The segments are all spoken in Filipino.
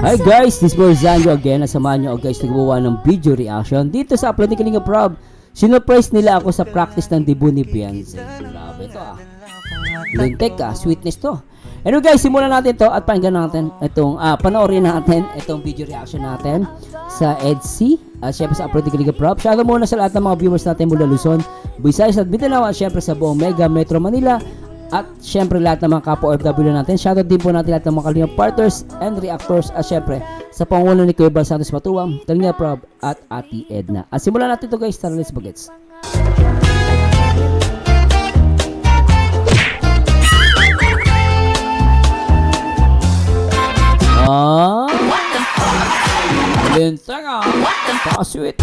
Hi guys, this is Zanjo again. Nasamahan nyo guys nagbuwa ng video reaction dito sa upload ni Kalinga Prab. Sinurprise nila ako sa practice ng debut ni Beyonce. Grabe to ah. Lintek ah, sweetness to. Anyway guys, simulan natin to at pakinggan natin itong panoorin natin itong video reaction natin sa EDC at syempre sa upload ni Kalinga Prab. Shoutout muna sa lahat ng mga viewers natin mula Luzon, Visayas at Mindanao at syempre sa buong Mega Metro Manila. At syempre lahat ng mga kapwa OFW natin. Shoutout din po natin lahat ng mga Kalinga partners and reactors. At syempre sa pangulo ni Kuya Bal Santos Matuwang, Kalinga Prab at Ate Edna. At simulan natin ito guys. Tara, let's bagets. Lintang ah. Pakasweet.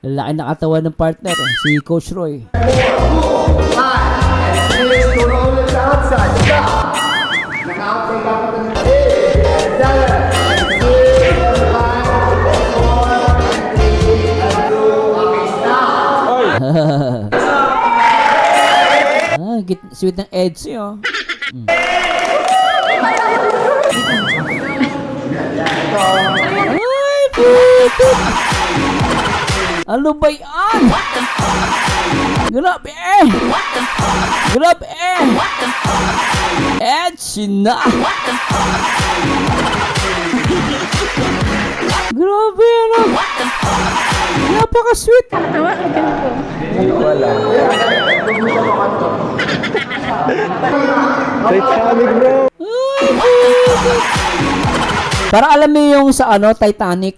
Laki na katawan ng partner, si Coach Roy. Sweet ng Edsy oh. Ay, puto. Ano ba yan? Grabe eh! Grabe eh! Edsy na! Grabe ano! Napaka-sweet! Wala. Titanic bro! Para alam mo yung sa ano, Titanic.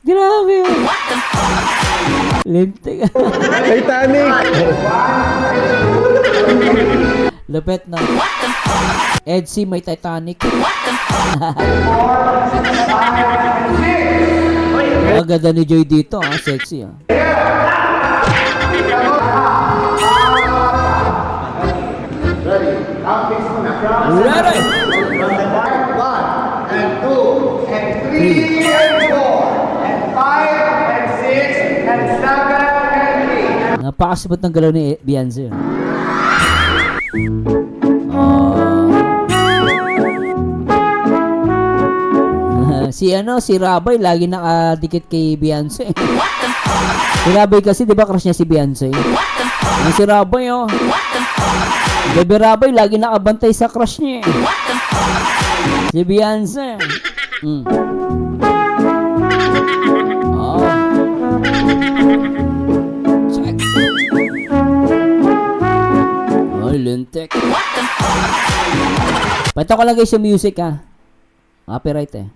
Grabe. Lintik. Titanic! Lapet na. Edsy may Titanic. Ang ganda ni Joy dito, ah, sexy ah. Ready? 1 and 2 and 3 and 4 and 5 and 6 and 7 and 8. Napakasabot ng galaw ni Beyonce. Si Rabay lagi nakadikit kay Beyonce. Si Rabay kasi 'di ba crush niya si Beyonce? Si Rabay oh. Baby Rabay lagi nakabantay sa crush niya. Si Beyonce. Oh. Check. Oh, lintik. Pato ko lang guys yung music ah. Copyright eh.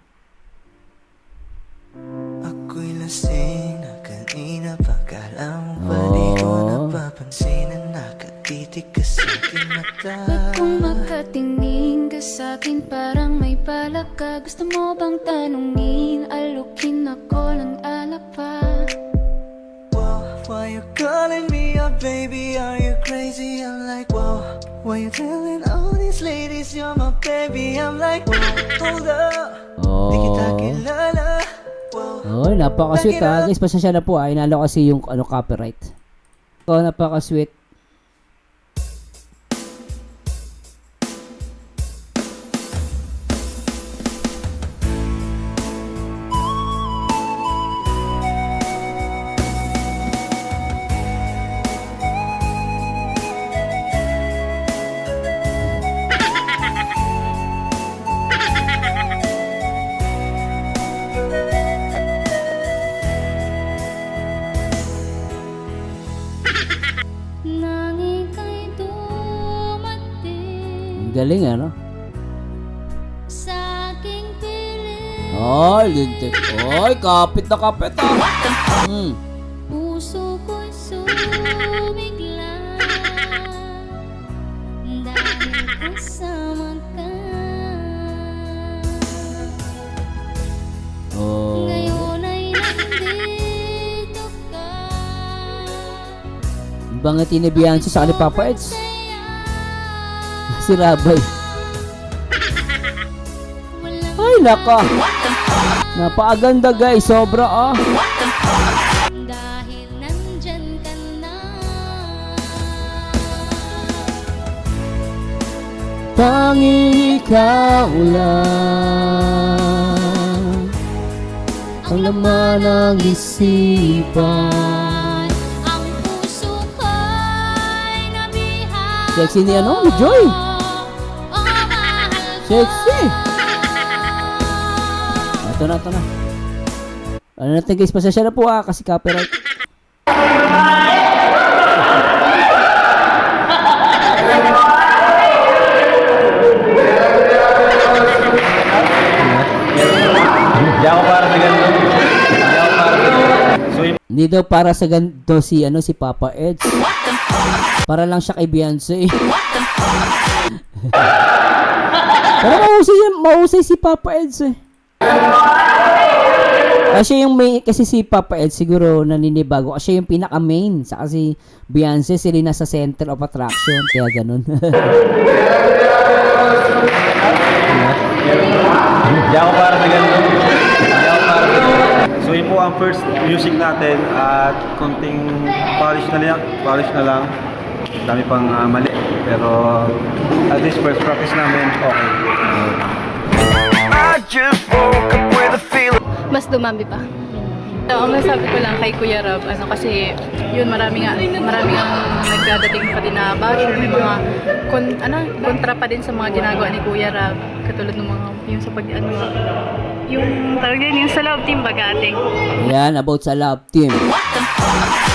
Ako'y lasing na kanina pa. Kala mo ba di ko napapansin na nakatitig ka sa aking mata? Ba't kung makatingin ka sa'kin parang may balak ka? Gusto mo bang tanungin? Alukin ako ng alapa. Whoa, why you calling me up, baby? Are you crazy? I'm like, whoa. Why you telling all these ladies you're my baby? I'm like, whoa, hold up. Di kita kilala. Oh, napaka-sweet ah. Guys, pasensya na po ah. Inalo kasi yung copyright. Oh, napaka-sweet. Galing ano? Sa aking piling Ay, lintik. Ay, kapit na kapit ah. puso ko'y sumigla dahil kasama ka. Oh. Ngayon ay nandito ka. Bangati ni Beyonce sa ni Papa Eds. Si Rabay. Ay, naka. Napakaganda guys, sobra ah. Dahil nandyan ka na. Tanging ikaw lang ang laman ng isipan. Ang puso ko'y nabihag. Sexy ni ano? Ni Joy. Oh, mahal ko. Sexy. Ito na. Ano natin guys, pasensya na po kasi copyright. Hindi ako para sa ganito. Hindi daw para sa ganito si Papa Eds. Para lang siya kay Beyonce. Pero mahusay si Papa Eds eh. Kasi kasi si Papa Eds siguro naninibago kasi yung pinaka main sa kasi Beyonce sila nasa center of attraction kaya ganun. Hindi ako para sa ganito. So yun po ang first music natin at konting polish na lang. Dami pang mali. Pero at least first practice namin, okay. I just woke up with a feeling. Mas dumami pa. Ang masabi ko lang kay Kuya Rob, kasi yun marami ang nagdadating pa din na basher, may mga kontra pa din sa mga ginagawa ni Kuya Rob, katulad ng mga yung sa yung tawag din yung sa love team bagating. Yan, about sa love team.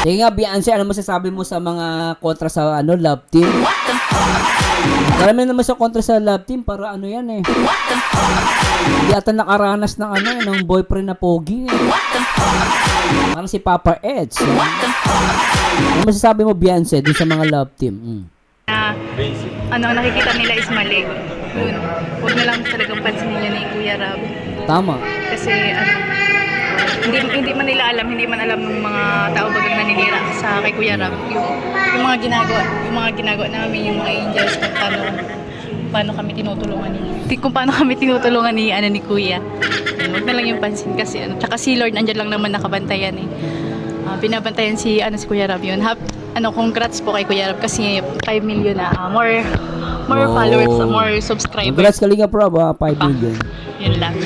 Sige nga, Beyonce, ano masasabi mo sa mga kontra sa love team? Marami naman sa kontra sa love team para yan eh. Hindi ata nakaranas ng ng boyfriend na pogi eh. Parang si Papa Eds. Ano masasabi mo, Beyonce, dun sa mga love team? Ang nakikita nila is mali. Yun. Huwag na lang talagang pansin nila ni Kuya Rob. Tama. Kasi hindi man alam ng mga tao bagang naninira sa kay Kuya Rob yung mga ginagawa namin, yung mga angels kung paano kami tinutulungan ni Kuya. Huwag na lang yung pansin kasi tsaka si Lord nandiyan lang naman nakabantayan eh. Binabantayan si Kuya Rob yun. Congrats po kay Kuya Rob kasi 5 million na more followers, more subscribers. Congrats Kalinga Prob, 5 million. Yun lang.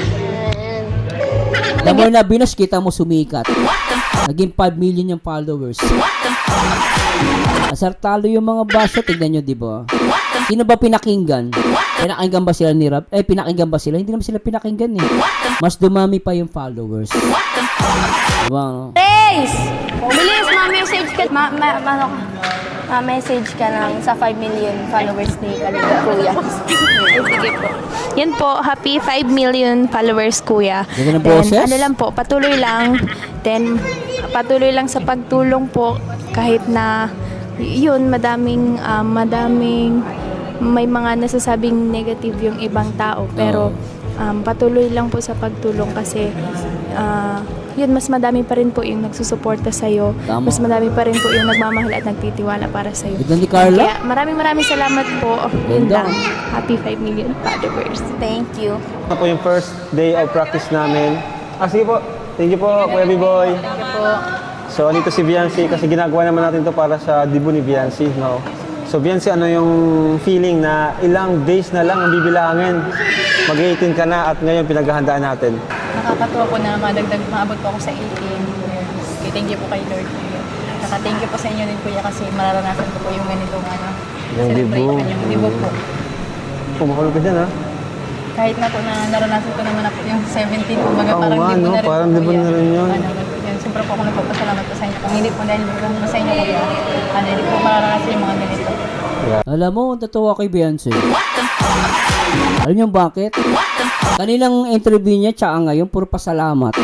The more na binas, kita mo sumikat. Naging 5 million yung followers. Asartalo yung mga basyo, tignan nyo, di ba? Sino ba pinakinggan? Pinakinggan ba sila ni Rob? Pinakinggan ba sila? Hindi naman sila pinakinggan eh. Mas dumami pa yung followers. Diba, no? Grace! Bilis, ma-message ka. Ma-message ka lang sa 5 million followers ni Kalinga Kuya. Sige po. Yan po, happy 5 million followers, Kuya. Ganda ng Then, boses? ano lang po, patuloy lang. Then, patuloy lang sa pagtulong po kahit na yun, madaming may mga nasasabing negative yung ibang tao. Pero, patuloy lang po sa pagtulong kasi yun, mas madami pa rin po yung nagsusuporta sa'yo. Tama. Mas madami pa rin po yung nagmamahal at nagtitiwala para sa'yo. Ganda ni Carla? Kaya maraming salamat po. Yun Ganda. lang. Happy 5 million followers. Thank you. Ito po yung first day of practice namin. Sige po. Thank you po, Kuya B-Boy. So, andito si Beyonce kasi ginagawa naman natin to para sa debut ni Beyonce, no? So, Beyonce, ano yung feeling na ilang days na lang ang bibilangin? Mag-18 ka na at ngayon pinaghahandaan natin. Nakakatuwa po na maabot po ako sa 18. Okay, thank you po kay Lord. Thank you po sa inyo din, Kuya, kasi mararanasan ko po yung ganitong Yung celebration, yung debut po. Pumakulo ka dyan, ha? Kahit na po na naranasan ko naman na po yung 17, kumbaga Oo parang nga, debut no? na rin Parang po, debut Kuya. na rin yun. Yun, siyempre po ako nagpapasalamat po sa inyo. Kung hindi po dahil sa inyo, Kuya, hindi po mararanasan yung mga ganito. Alam mo, totoo kay Beyonce. Alam niyo bakit? Kanilang interview niya, tsaka ngayon, puro pasalamat.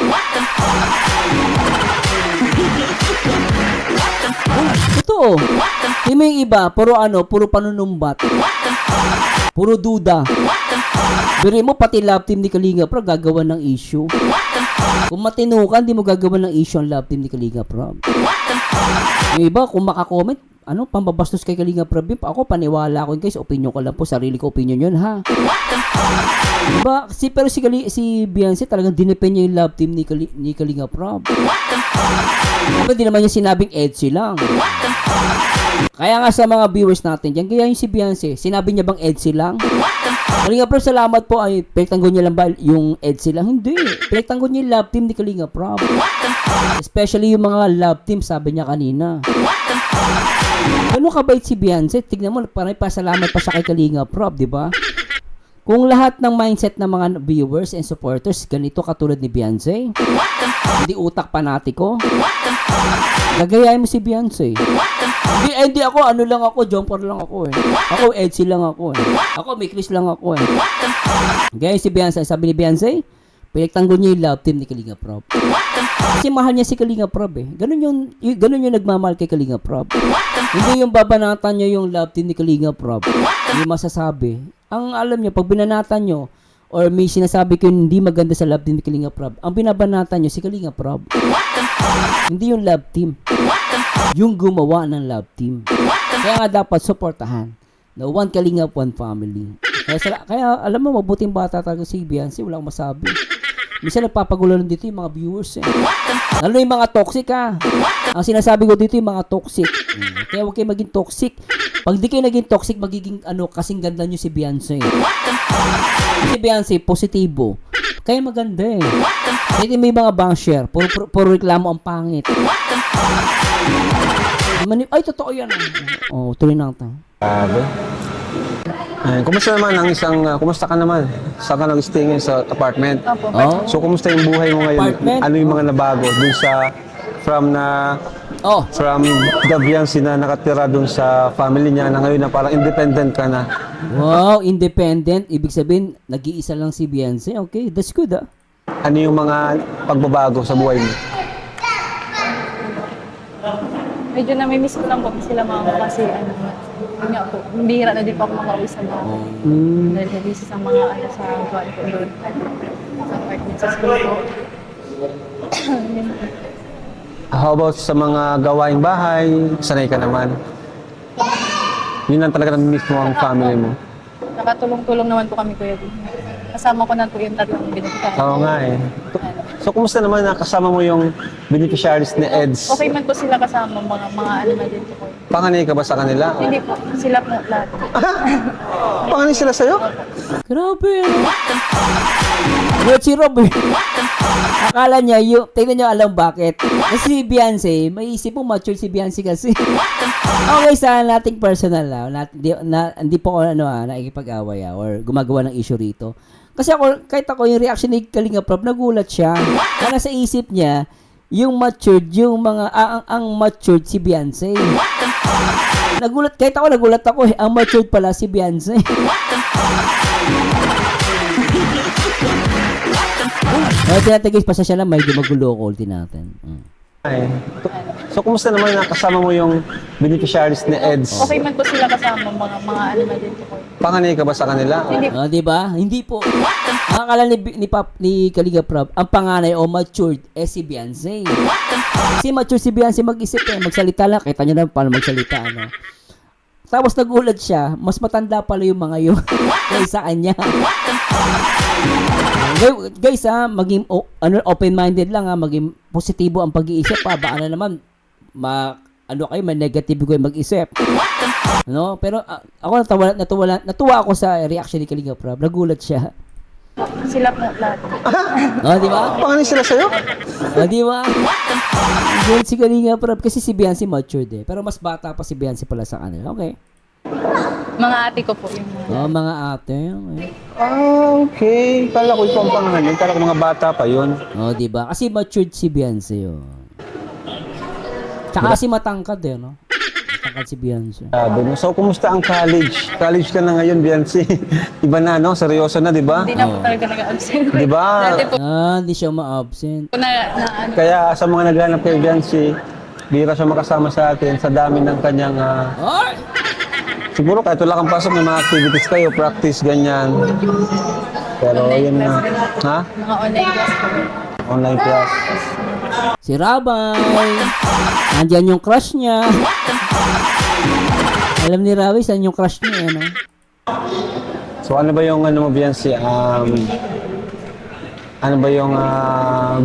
Totoo. Hindi mo yung iba, puro panunumbat. Puro duda. Biri mo, pati love team ni Kalinga Prab gagawa ng issue. Kung matinukan, di mo gagawa ng issue ang love team ni Kalinga Prab. Yung iba, kung makakomment, pambabastos kay Kalinga Prab yun. Ako, paniwala ko yun guys, opinion ko lang po, sarili ko opinion yun ha. Diba? Pero si Beyonce talagang dinepend niya yung love team ni Kalinga Prab. Diba, di naman niya sinabing Edsi lang. Kaya nga sa mga viewers natin dyan, kaya yung si Beyonce, sinabi niya bang Edsi lang? Kalinga Prab, salamat po. Ay, pinagtanggol niya lang ba yung Edsi lang? Hindi. Pinagtanggol niya yung love team ni Kalinga Prab. Especially yung mga love team, sabi niya kanina. Ganun kabait si Beyonce. Tignan mo, parang pasalamat pa siya kay Kalinga Prab, di ba? Kung lahat ng mindset ng mga viewers and supporters ganito katulad ni Beyonce, hindi utak panatiko, gagayahin mo si Beyonce. Hindi ako, lang ako, jumper lang ako eh. Ako, Edsi lang ako eh. Ako, may Chris lang ako eh. Gaya si Beyonce, sabi ni Beyonce, pinagtanggol niya yung love team ni Kalinga Prab. Kasi mahal niya si Kalinga Prab eh. Ganun yung nagmamahal kay Kalinga Prab. Hindi yung babanatan niya yung love team ni Kalinga Prab. Yung masasabi. Ang alam niyo, pag binanatan niyo, or may sinasabi ko hindi maganda sa love team ni Kalinga Prab, ang binabanatan niyo si Kalinga Prab. Hindi yung love team. Yung gumawa ng love team. Kaya nga dapat supportahan. No, one Kalinga, one family. Kaya alam mo, mabuting bata talaga si Beyonce, wala akong masabi. Minsan nagpapagulo lang dito yung mga viewers eh. Lalo yung mga toxic ha. Ang sinasabi ko dito yung mga toxic. Kaya huwag kayo maging toxic. Pag di kayo naging toxic, magiging kasing ganda nyo si Beyonce. Si Beyonce, positibo. Kaya maganda eh. Kaya may mga bangsher, puro reklamo ang pangit. Ay, totoo yan. Tuloy na tayo. Kumusta naman kumusta ka naman? Saan ka nag-stay ngayon sa apartment? Opo. So, kumusta yung buhay mo ngayon? Apartment? Ano yung mga nabago dun sa from the Beyonce na nakatira dun sa family niya na ngayon na parang independent ka na? Wow, independent. Ibig sabihin, nag-iisa lang si Beyonce. Okay, that's good ah. Ano yung mga pagbabago sa buhay mo? Medyo namimiss ko lang po sila mama kasi yun nga po, bihira na din po ako makauwi sa mga dahil nabisi sa mga sa gawain ko doon. Sa apartment sa school ko. Yun po. How about sa mga gawaing bahay? Sanay ka naman. Yun lang talaga namimiss mo ang family mo. Nakatulong-tulong naman po kami kuya. Kasama ko na po yung tatlong binigay. Oo nga eh. So, kumusta naman na kasama mo yung beneficiaries ni EDS? Okay man po sila kasama, mga ano na din po. Panganay ka ba sa kanila? Hindi po, sila po lahat. Panganay sila sa'yo? Grabe. Wait, si Rob eh. Akala niya, tingnan niyo alam bakit. Kasi si Beyonce, may isip mo mature si Beyonce kasi. Okay, sa nating personal hindi po ako nakikipag-away or gumagawa ng issue rito. Kasi kahit ako, yung reaction ni Kalinga Prab, nagulat siya. Kaya sa isip niya, yung matured, ang matured si Beyonce. Kahit ako nagulat ako ang matured pala si Beyonce. Tinatagis pa siya lang, medyo magulo ko ulti natin. Ay. So, kumusta naman na kasama mo yung beneficiaries ni EDS? Okay man po sila kasama, mga ano na din po. Panganay ka ba sa kanila? Hindi po. Di ba? Hindi po. Ang akala ni Kalinga Prab, ang panganay o matured si Beyonce. Kasi mature si Beyonce mag-isip magsalita lang. Kita niyo na paano magsalita, Tapos nagulat siya, mas matanda pala yung mga yun kaysa kanya. Guys, maging open-minded lang, maging positibo ang pag-iisip baka naman may negative ko mag-isip. Pero ako natuwa ako sa reaction ni Kalinga Prab. Nagulat siya. Sila po lahat. Di ba? Panganay sila sa'yo? Di ba? Yun si Kalinga Prab kasi si Beyonce matured eh. Pero mas bata pa si Beyonce pala sa kanila. Okay. Mga ate ko po yung Mga ate. Okay. Okay. Kala ko ito ang panganay. Kala ko mga bata pa yun. Di ba? Kasi matured si Beyonce Tsaka kasi matangkad Matangkad si Beyonce. So, kumusta ang college? College ka na ngayon, Beyonce. Iba na, seryoso na, di ba? hindi na po talaga nag-absent. Di ba? Dati po Hindi siya ma-absent. na Kaya sa mga naghanap kay Beyonce, bihira siya makasama sa atin sa dami ng kanyang Siguro kahit wala kang pasok, may mga activities kayo, practice, ganyan. Pero yun na. Ha? Mga online class po. Online class. Si Rabay. Nandyan yung crush niya. Alam ni Rabay saan yung crush niya, ano? So ano ba yung ano mo, Biancy? Ano ba yung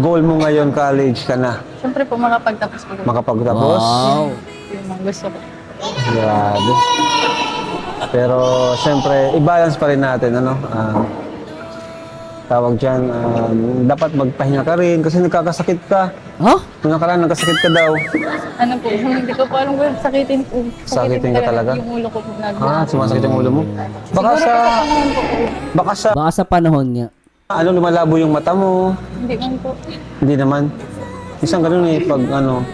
goal mo ngayon, college ka na? Siyempre po, makapagtapos po. Makapagtapos? Wow. Yung mga gusto ko. Grabe. Pero siyempre, i-balance pa rin natin, ano? Tawag dyan, dapat magpahinga ka rin kasi nagkakasakit ka. Huh? Nung nakaraan, nagkasakit ka daw. Ano po, hindi ko po alam kung sakitin po. Sakitin ka talaga? Yung ulo ko po Sumasakit yung ulo mo? Baka sa... Baka sa... Baka sa panahon nga. Ano, lumalabo yung mata mo. Hindi man po. Hindi naman. Isang ganun eh, pag ano...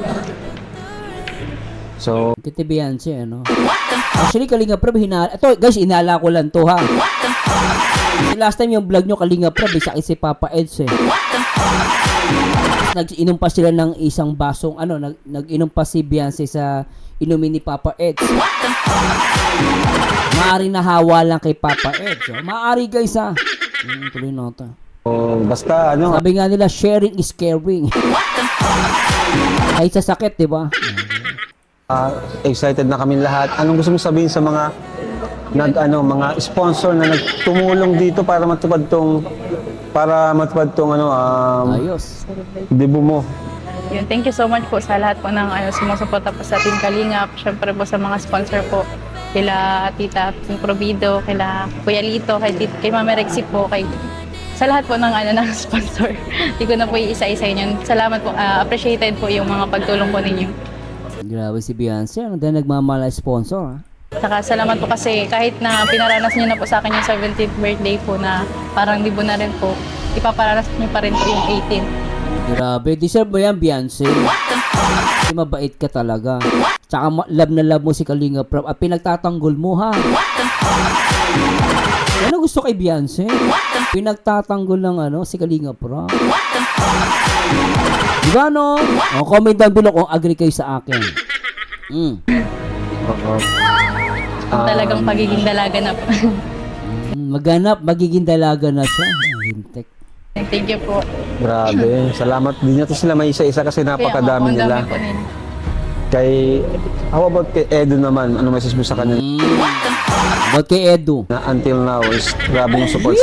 So, Kiti Beyonce, ano? Actually, Kalinga Prab, ito, guys, inala ko lang to, ha? Kasi last time yung vlog nyo, Kalinga Prab, sakit si Papa Eds, eh. Nag-inom pa sila ng isang basong, ano, nag-inom pa si Beyonce sa inumin ni Papa Eds. Maari nahawa lang kay Papa Eds. Oh. Maari, guys, ha? Tuloy na ito. basta ano... Sabi nga nila, sharing is caring. Kahit sa sakit, di ba? excited na kami lahat. Anong gusto mo sabihin sa mga mga sponsor na nagtumulong dito para matupad tong Ayos. debut mo? Yun, thank you so much po sa lahat po ng sumusuporta po sa Team Kalingap. Siyempre po sa mga sponsor po. Kila Tita Ping Provido, kila Kuya Lito, kay Mama Rexy po, sa lahat po ng ng sponsor. Hindi ko na po iisa-isa yun. Salamat po. Appreciated po yung mga pagtulong po ninyo. Grabe si Beyonce. Ano dahil nagmamala sponsor, ha? Saka salamat po kasi kahit na pinaranas niyo na po sa akin yung 17th birthday po na parang libo na rin po, ipaparanas niyo pa rin po yung 18. Grabe. Deserve mo yan, Beyonce. Kasi mabait ka talaga. Tsaka love na love mo si Kalinga Prab. At pinagtatanggol mo, ha? Ano gusto kay Beyonce? Pinagtatanggol ng si Kalinga Prab. Diba, no? O, comment down below kung agree kayo sa akin. Talagang pagiging dalaga na po. Maghanap, magiging dalaga na siya. Hintek. Thank you po. Grabe. Salamat. Di na to sila may isa-isa kasi napakadami Kaya, nila. ang dami po nila. How about kay Edo naman? Ano message mo sa kanya? Ba't kay Edu? Na until now is grabe yung support.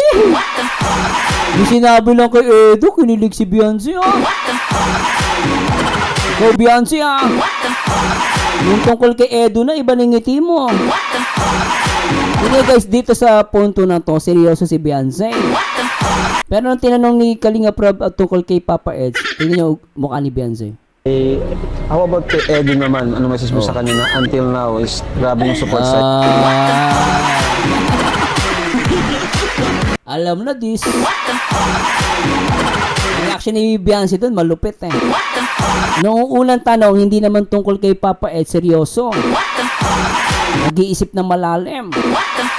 Yung sinabi lang kay Edu, kinilig si Beyonce, ha? Ikaw, Beyonce, ha? Yung tungkol kay Edu na, iba ng ngiti mo. Hindi, guys, dito sa punto na to, seryoso si Beyonce. Pero nung tinanong ni Kalinga Prab tungkol kay Papa Eds, tingnan niyo mukha ni Beyonce. How about kay Edo naman? Ano message mo sa kanya na until now is grabe yung support sa Alam na this. Reaction ni Beyonce doon, malupit eh. Noong unang tanong, hindi naman tungkol kay Papa Ed, seryoso. Nag-iisip ng malalim.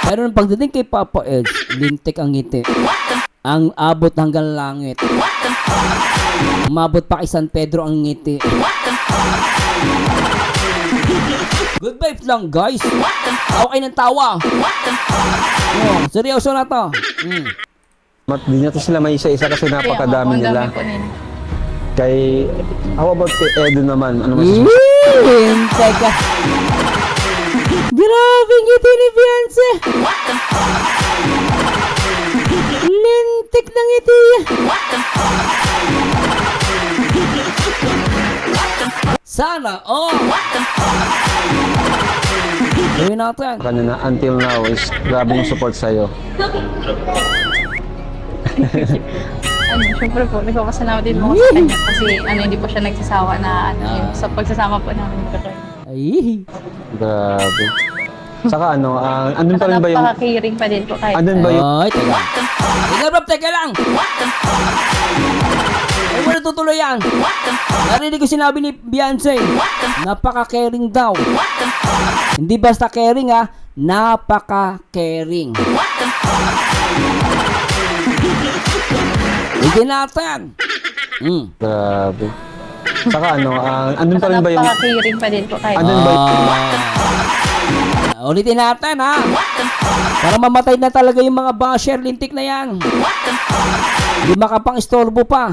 Pero nung pagdating kay Papa Ed, lintik ang ngiti. Ang abot hanggang langit. Umabot pa kay San Pedro ang ngiti. Good vibes lang, guys. Tawa kayo ng tawa. Oh, seryoso na to. Di na to sila may isa-isa kasi napakadami Kaya, nila. ang dami po nila. How about kay Edo naman? Ano message mo? Teka. Grabe ngiti ni Beyonce. Lintik na ngiti. Sana, gawin natin. Kanya na until now is grabe yung support sa'yo. Siyempre po, nagpapasalamat din po ako sa kanya kasi hindi po siya nagsasawa na sa pagsasama po namin magkakaroon. Ay. Grabe. Saka andun pa rin ba yung... Napaka-caring pa din po kahit. Andun ba yung... Ay, teka. Teka, Rob, teka lang. Ay, wala tutuloy yan. Narinig ko sinabi ni Beyonce. Napaka-caring daw. Hindi basta caring, ha. Napaka-caring. Hindi natin. Grabe. Saka andun pa rin ba yung... Napaka-caring pa din po kahit. Andun ba yung... Ulitin natin ha. Para mamatay na talaga yung mga basher, lintik na yan. Di makapang istorbo pa.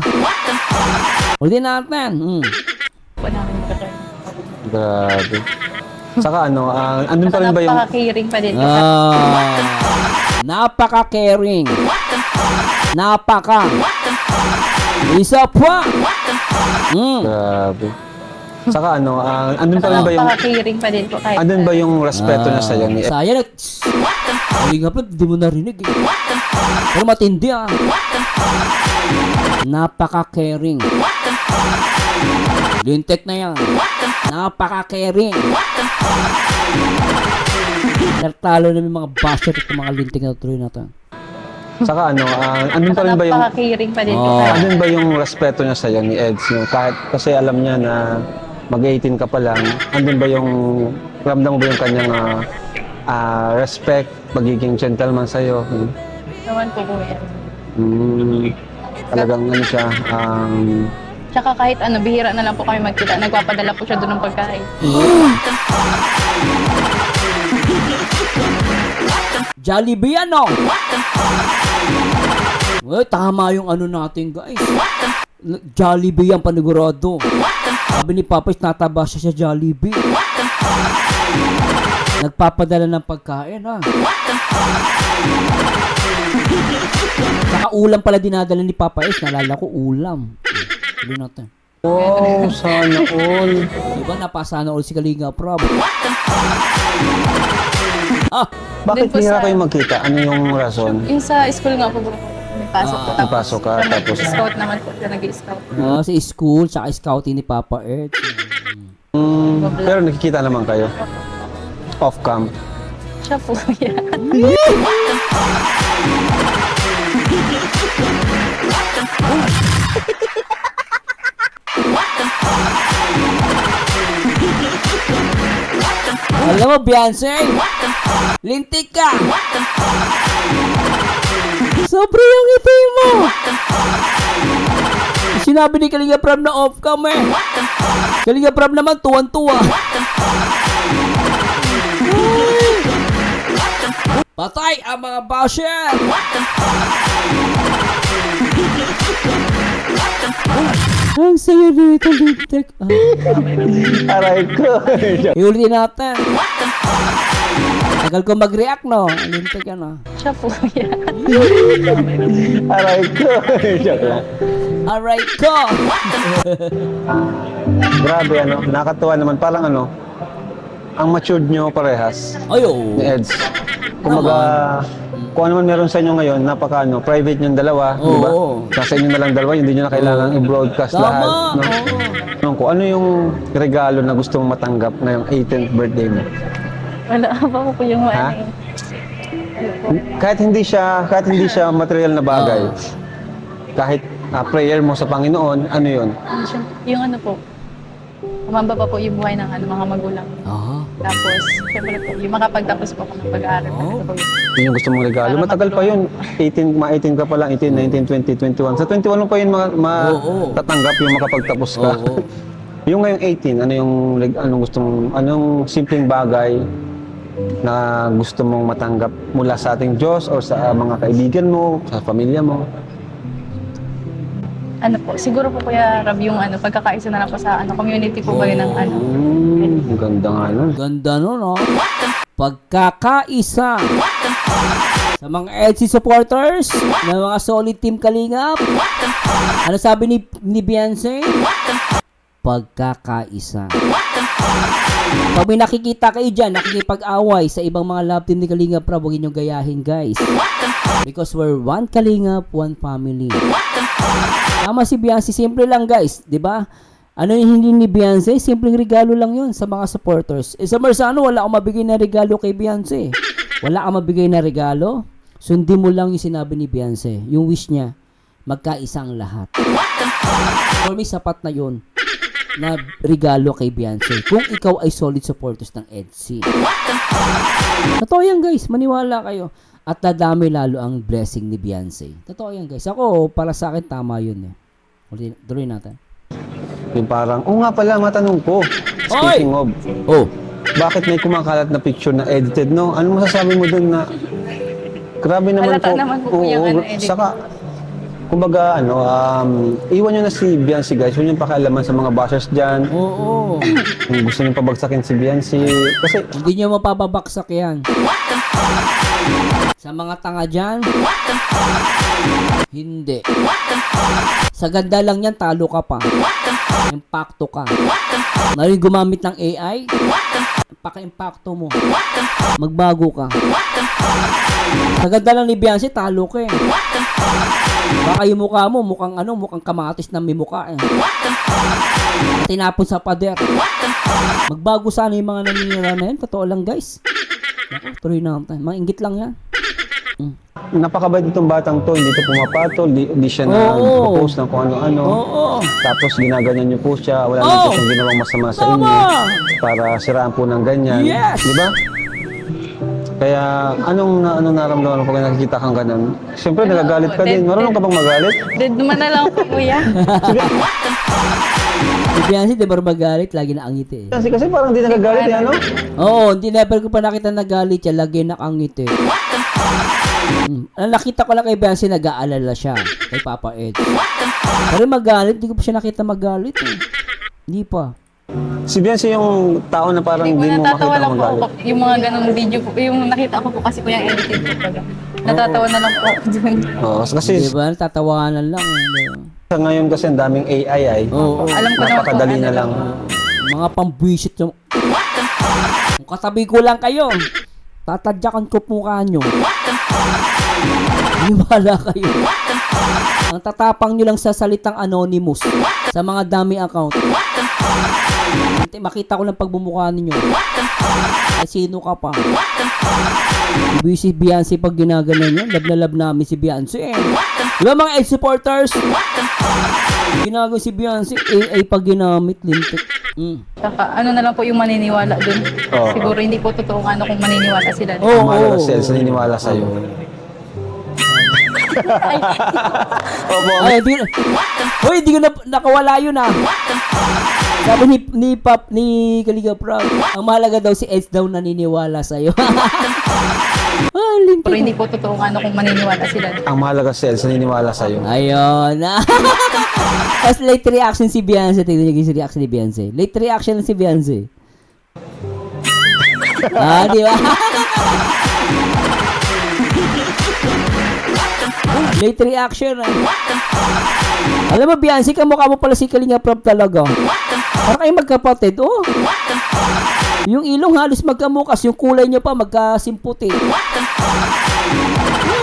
Ulitin natin. Grabe. Saka ano, andun pa rin ba yung... Napaka-caring pa din. Napaka-caring. Napaka. Isa pa. Grabe. Saka ano, andun pa rin ba yung... Napaka-caring pa din po kahit. Andun ba yung respeto niya sa'yo ni Ed? Sayang. Ay nga pala, di mo narinig eh. Pero matindi ah. Napaka-caring. Lintek na yan. Napaka-caring. Talo na yung mga basher at mga lintik na tuloy natin. Saka ano, andun pa rin ba yung... Napaka-caring pa din po kahit. Andun ba yung respeto niya sa'yo ni Eds? Yung kahit, kasi alam niya na mag-18 ka pa lang, andun ba yung... Ramdam mo ba yung kanyang respect, pagiging gentleman sa'yo? Naman po po yan. Talagang ano siya, Tsaka kahit ano, bihira na lang po kami magkita. Nagpapadala po siya doon ng pagkain. Jollibee ano? Tama yung ano natin guys. Jollibee yan panigurado. Sabi ni Papa, nataba siya sa Jollibee. Nagpapadala ng pagkain ha. Saka ulam pala dinadala ni Papa S. Nalala ko ulam. Tuloy natin. wow, sana all. Diba napasana all si Kalinga Prab. Bakit Din po bihira sa- kayo magkita? Ano yung rason? Yung sa school nga po, may pasok po. May pasok ka, tapos... Scout naman po siya, nag-scout. Sa school, tsaka scouting ni Papa Earth. Pero nakikita naman kayo. Off-cam. Siya po yan. Alam mo, Beyonce, lintik ka. Sobre yung ngiti mo. Sinabi ni Kalinga Prab na off-cam eh. Kalinga Prab naman tuwan-tuwa. Patay ang mga basher. Ang saya dito, lintik. Aray ko! Iulitin natin. Tagal ko mag-react, no? Lintik yan, no? Siya po yan. Aray ko! Joke lang. Alright ko! Grabe, ano, nakakatuwa naman. Parang ano, ang matured nyo parehas Ayo. ni Eds. Kumaga, kung ano man meron sa inyo ngayon, napaka ano, private yung dalawa, di ba? Oo. Nasa inyo na lang dalawa, hindi nyo na kailangan i-broadcast Tama, lahat. No? oo. Kung ano yung regalo na gusto mong matanggap ngayong 18th birthday mo? Wala pa po yung Ha? ano eh. Kahit hindi siya material na bagay. Kahit prayer mo sa Panginoon, ano yun? Yung ano po, umamba pa po yung buhay ng ano, mga magulang. Aha. Tapos, syempre po, yung makapagtapos po ako ng pag-aaral. Oh. Ano po yun? Yun yung gusto mong regalo. Para Matagal pa yun. 18 ka pa lang. 18, 19, 20, 21. Sa 21 mo pa yun Oo. tatanggap yung makapagtapos ka. Oo. Yung ngayong 18, anong gusto mong, anong simpleng bagay na gusto mong matanggap mula sa ating Diyos o sa mga kaibigan mo, sa pamilya mo? Ano po, siguro po Kuya Rab, yung ano, pagkakaisa na lang po sa ano, community po ba yun ng ano. Ang ganda nga nun. Ganda no, no? Pagkakaisa sa mga EDC supporters ng mga solid team Kalingap. Ano sabi ni Beyonce? Pagkakaisa. Pag may nakikita kayo dyan, nakikipag-away sa ibang mga love team ni Kalingap, huwag niyo gayahin guys. Because we're one Kalingap, one family. Tama si Beyonce, simple lang guys, di ba? Ano yung hindi ni Beyonce? Simpleng regalo lang yun sa mga supporters. Sa Marzano, wala akong mabigay na regalo kay Beyonce. Wala akong mabigay na regalo. Sundin mo lang yung sinabi ni Beyonce. Yung wish niya, magkaisang lahat. For me, sapat na yun na regalo kay Beyonce. Kung ikaw ay solid supporters ng EDC. Totoo yan guys, maniwala kayo. At dadami lalo ang blessing ni Beyonce. Totoo yan guys. Ako, para sa akin, tama yun eh. Tuloy natin. Yung parang, nga pala, matanong ko. Speaking of, Oh, bakit may kumakalat na picture na edited, no? Ano masasabi mo dun na grabe naman Halata po. naman po yung ano, edit. Saka, kumbaga, iwan nyo na si Biancy, guys. Huwag nyo pakialaman sa mga bashers dyan. Oo. Kung gusto nyo pabagsakin si Biancy. Kasi, Hindi nyo mapapabaksak yan. Sa mga tanga dyan, hindi. Sa ganda lang yan, talo ka pa. Impacto ka. Ngayon gumamit ng AI, paka-impacto mo. Magbago ka. Sa ganda lang ni Beyonce, talo ka eh. Baka yung mukha mo, mukhang kamatis na may mukha eh. Tinapon sa pader. Magbago sana yung mga naninira na yan. Totoo lang guys. Naku, tuloy na. Mga inggit lang yan. napakabait itong batang to. Hindi to pumapatol. Hindi siya nag-propose ng kung ano-ano. Oo. Tapos ginaganyan niyo po siya. Wala naman po siyang ginawang masama sa inyo. Para siraan po ng ganyan. Yes! Di ba? Kaya anong naramdaman mo pag nakikita kang ganun? Siyempre nagagalit ka din. Marunong ka bang magalit? Dead naman na lang po, kuya. Si Beyonce, di ba magalit? Lagi na angiti eh. Kasi parang hindi nagagalit eh, ano? Oo, hindi never ko pa nakita nagalit siya. Lagi nakangiti. Ang nakita ko lang kay Beyonce, nag-aalala siya. Kay Papa Ed. Pero magalit, hindi ko pa siya nakita magalit eh. Hindi pa. Si Beyonce yung tao na parang Hindi hindi ko mo natatawa makita lang po magalit. ako. Yung mga ganong video po, yung nakita ko po kasi kuya edited po pala. Natatawa na lang po ako dun. Oo, kasi Di ba? Tatawanan lang eh. Di ba? sa ngayon kasi ang daming AI ay. Oo. Alam ko naman po, Napakadali ano na lang. Mga pambwisit yung... Kung katabi ko lang kayo, tatadyakan ko mukha nyo. Hiniwala kayo. Ang tatapang nyo lang sa salitang anonymous sa mga dami account. Makita ko lang pagbumukha ninyo. Ay, sino ka pa? Si Beyonce pag ginaganon yun, love na love namin si Beyonce eh. Diba mga Ed supporters? Ginagawa si Beyonce, AI pag ginamit, lintik. Saka ano na lang po yung maniniwala dun. Oo. Siguro hindi po totoo ano kung maniniwala sila. Oo. Mahalaga sales, naniniwala sa'yo. Opo. Ay, di ko na nakawala yun ah. Sabi ni Kalinga Prab, ang mahalaga daw si Eds daw naniniwala sa'yo. Ah, lintik. Pero hindi po totoo ano kung maniniwala sila. Ang mahalaga sales, naniniwala sa'yo. Ayun. Tapos late reaction si Beyonce. Tignan niyo yung reaction ni Beyonce. Late reaction si Beyonce. Di ba? Late reaction. Alam mo, Beyonce, kamukha mo pala si Kalinga Prab talaga. Parang kayo magkapatid. Oh. Yung ilong halos magkamukas. Yung kulay niyo pa magkasimputi.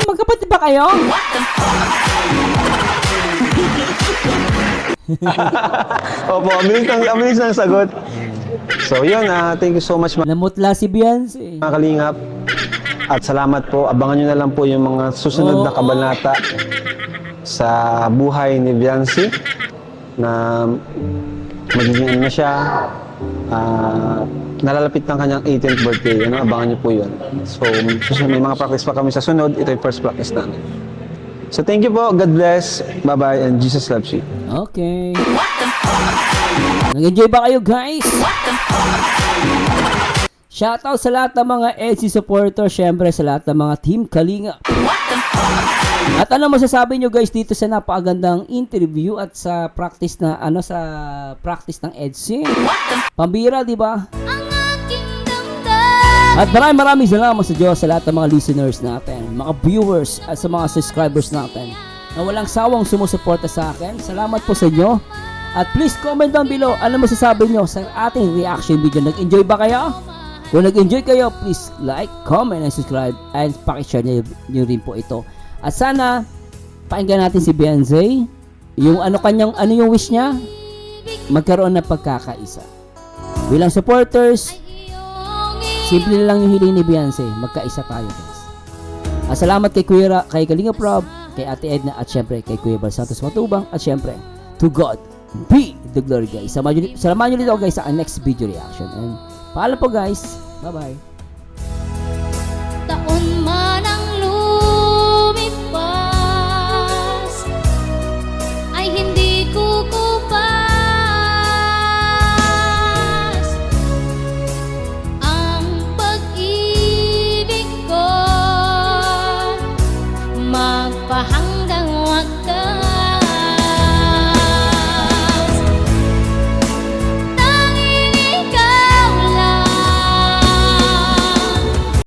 Magkapatid ba kayo? Opo, abilis ng sagot. So yun, thank you so much Namutla si Beyonce. mga kalingap. At salamat po. Abangan nyo na lang po yung mga susunod na kabanata sa buhay ni Beyonce na magiging ano na siya, nalalapit ng kanyang 18th birthday. Ano, abangan nyo po yun. So, susunod, may mga practice pa kami sa sunod. Ito yung first practice namin. So, thank you po. God bless. Bye-bye. And Jesus loves you. Okay. Nag-enjoy ba kayo, guys? Shoutout sa lahat ng mga EDSI supporters, syempre sa lahat ng mga Team Kalinga. At ano masasabi nyo guys dito sa napakagandang interview at sa practice na sa practice ng EDSI? Pambira, di ba? At maraming salamat sa Diyos sa lahat ng mga listeners natin, mga viewers at sa mga subscribers natin na walang sawang sumusuporta sa akin. Salamat po sa inyo. At please comment down below ano masasabi nyo sa ating reaction video. Nag-enjoy ba kayo? Kung nag-enjoy kayo, please like, comment, and subscribe. And pakishare nyo rin po ito. At sana, pakinggan natin si Beyonce. Yung ano yung wish niya? Magkaroon ng pagkakaisa. Bilang supporters, simple lang yung hiling ni Beyonce. Magkaisa tayo, guys. At salamat kay Kalinga Prab, kay Ate Edna, at syempre kay Kuya Bal Santos Matubang, at syempre, to God be the glory, guys. Salamat nyo dito, guys, sa next video reaction. And paalam po, guys. Bye-bye.